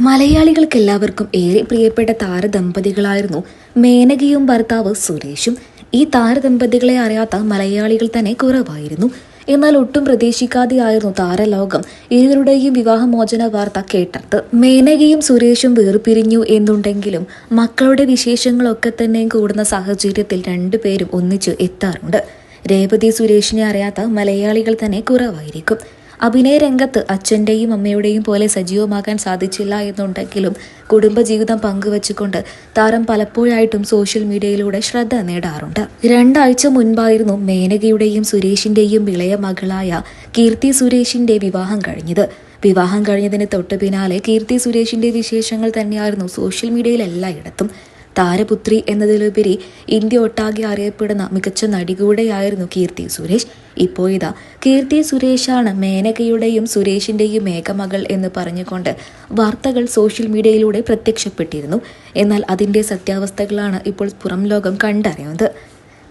മലയാളികൾക്കെല്ലാവർക്കും ഏറെ പ്രിയപ്പെട്ട താരദമ്പതികളായിരുന്നു മേനകയും ഭർത്താവ് സുരേഷും. ഈ താരദമ്പതികളെ അറിയാത്ത മലയാളികൾ തന്നെ കുറവായിരുന്നു. എന്നാൽ ഒട്ടും പ്രതീക്ഷിക്കാതെയായിരുന്നു താരലോകം ഇരുവരുടെയും വിവാഹമോചന വാർത്ത കേട്ടത്. മേനകയും സുരേഷും വേർപിരിഞ്ഞു എന്നുണ്ടെങ്കിലും മക്കളുടെ വിശേഷങ്ങളൊക്കെ തന്നെ കൂടുന്ന സാഹചര്യത്തിൽ രണ്ടുപേരും ഒന്നിച്ച് എത്താറുണ്ട്. രേവതി സുരേഷിനെ അറിയാത്ത മലയാളികൾ തന്നെ കുറവായിരിക്കും. അഭിനയ രംഗത്ത് അച്ഛൻ്റെയും അമ്മയുടെയും പോലെ സജീവമാകാൻ സാധിച്ചില്ല എന്നുണ്ടെങ്കിലും കുടുംബജീവിതം പങ്കുവച്ചുകൊണ്ട് താരം പലപ്പോഴായിട്ടും സോഷ്യൽ മീഡിയയിലൂടെ ശ്രദ്ധ നേടാറുണ്ട്. 2 ആഴ്ച മുൻപായിരുന്നു മേനകയുടെയും സുരേഷിന്റെയും ഇളയ മകളായ കീർത്തി സുരേഷിന്റെ വിവാഹം കഴിഞ്ഞത്. വിവാഹം കഴിഞ്ഞതിന് തൊട്ടു പിന്നാലെ കീർത്തി സുരേഷിന്റെ വിശേഷങ്ങൾ തന്നെയായിരുന്നു സോഷ്യൽ മീഡിയയിൽ എല്ലായിടത്തും. താരപുത്രി എന്നതിലുപരി ഇന്ത്യ ഒട്ടാകെ അറിയപ്പെടുന്ന മികച്ച നടി കൂടെയായിരുന്നു കീർത്തി സുരേഷ്. ഇപ്പോഴിതാ കീർത്തി സുരേഷാണ് മേനകയുടെയും സുരേഷിന്റെയും ഏകമകൾ എന്ന് പറഞ്ഞുകൊണ്ട് വാർത്തകൾ സോഷ്യൽ മീഡിയയിലൂടെ പ്രത്യക്ഷപ്പെട്ടിരുന്നു. എന്നാൽ അതിന്റെ സത്യാവസ്ഥകളാണ് ഇപ്പോൾ പുറം ലോകം കണ്ടറിയുന്നത്.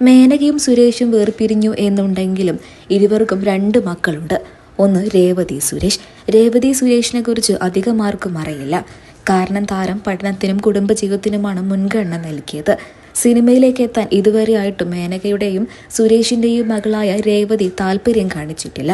മേനകയും സുരേഷും വേർപിരിഞ്ഞു എന്നുണ്ടെങ്കിലും ഇരുവർക്കും 2 മക്കളുണ്ട്. ഒന്ന് രേവതി സുരേഷ്. രേവതി സുരേഷിനെ കുറിച്ച് അധികം ആർക്കും അറിയില്ല. കാരണം താരം പഠനത്തിനും കുടുംബജീവിതത്തിനുമാണ് മുൻഗണന നൽകിയത്. സിനിമയിലേക്ക് എത്താൻ ഇതുവരെയായിട്ടും മേനകയുടെയും സുരേഷിന്റെയും മകളായ രേവതി താല്പര്യം കാണിച്ചിട്ടില്ല.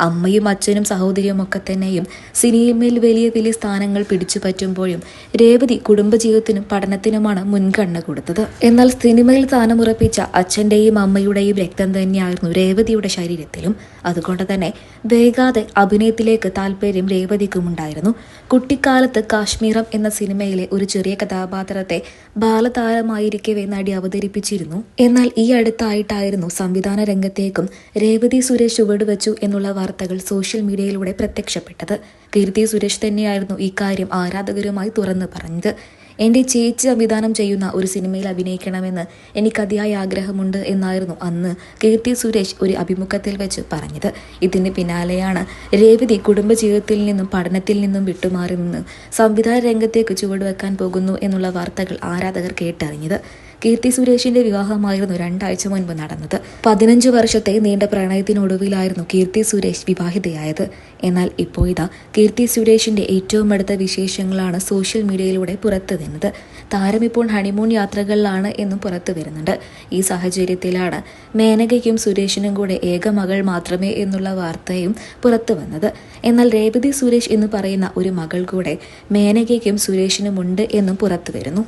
അമ്മയും അച്ഛനും സഹോദരിയും ഒക്കെ തന്നെയും സിനിമയിൽ വലിയ വലിയ സ്ഥാനങ്ങൾ പിടിച്ചു പറ്റുമ്പോഴും രേവതി കുടുംബജീവിതത്തിനും പഠനത്തിനുമാണ് മുൻഗണന കൊടുത്തത്. എന്നാൽ സിനിമയിൽ സ്ഥാനമുറപ്പിച്ച അച്ഛൻ്റെയും അമ്മയുടെയും രക്തം തന്നെയായിരുന്നു രേവതിയുടെ ശരീരത്തിലും. അതുകൊണ്ട് തന്നെ വേഗാതെ അഭിനയത്തിലേക്ക് താല്പര്യം രേവതിക്കുമുണ്ടായിരുന്നു. കുട്ടിക്കാലത്ത് കാശ്മീരം എന്ന സിനിമയിലെ ഒരു ചെറിയ കഥാപാത്രത്തെ ബാലതാരമായിരിക്കവേ നടി അവതരിപ്പിച്ചിരുന്നു. എന്നാൽ ഈ അടുത്തായിട്ടായിരുന്നു സംവിധാന രംഗത്തേക്കും രേവതി സുരേഷ് ചുവടുവെച്ചു എന്നുള്ള വാർത്തകൾ സോഷ്യൽ മീഡിയയിലൂടെ പ്രത്യക്ഷപ്പെട്ടത്. കീർത്തി സുരേഷ് തന്നെയായിരുന്നു ഇക്കാര്യം ആരാധകരുമായി തുറന്നു പറഞ്ഞത്. എൻ്റെ ചേച്ചി സംവിധാനം ചെയ്യുന്ന ഒരു സിനിമയിൽ അഭിനയിക്കണമെന്ന് എനിക്ക് അതിയായ ആഗ്രഹമുണ്ട് എന്നായിരുന്നു അന്ന് കീർത്തി സുരേഷ് ഒരു അഭിമുഖത്തിൽ വെച്ച് പറഞ്ഞത്. ഇതിന് പിന്നാലെയാണ് രേവതി കുടുംബജീവിതത്തിൽ നിന്നും പഠനത്തിൽ നിന്നും വിട്ടുമാറി നിന്ന് സംവിധാന രംഗത്തേക്ക് ചുവടുവെക്കാൻ പോകുന്നു എന്നുള്ള വാർത്തകൾ ആരാധകർ കേട്ടറിഞ്ഞത്. കീർത്തി സുരേഷിന്റെ വിവാഹമായിരുന്നു 2 ആഴ്ച മുൻപ് നടന്നത്. 15 വർഷത്തെ നീണ്ട പ്രണയത്തിനൊടുവിലായിരുന്നു കീർത്തി സുരേഷ് വിവാഹിതയായത്. എന്നാൽ ഇപ്പോഴിതാ കീർത്തി സുരേഷിന്റെ ഏറ്റവും അടുത്ത വിശേഷങ്ങളാണ് സോഷ്യൽ മീഡിയയിലൂടെ പുറത്തു വരുന്നത്. താരം ഇപ്പോൾ ഹണിമൂൺ യാത്രകളിലാണ് എന്നും പുറത്തു വരുന്നുണ്ട്. ഈ സാഹചര്യത്തിലാണ് മേനകയ്ക്കും സുരേഷിനും കൂടെ ഏക മകൾ മാത്രമേ എന്നുള്ള വാർത്തയും പുറത്തു വന്നത്. എന്നാൽ രേവതി സുരേഷ് എന്ന് പറയുന്ന ഒരു മകൾ കൂടെ മേനകയ്ക്കും സുരേഷിനുമുണ്ട് എന്നും പുറത്തു വരുന്നു.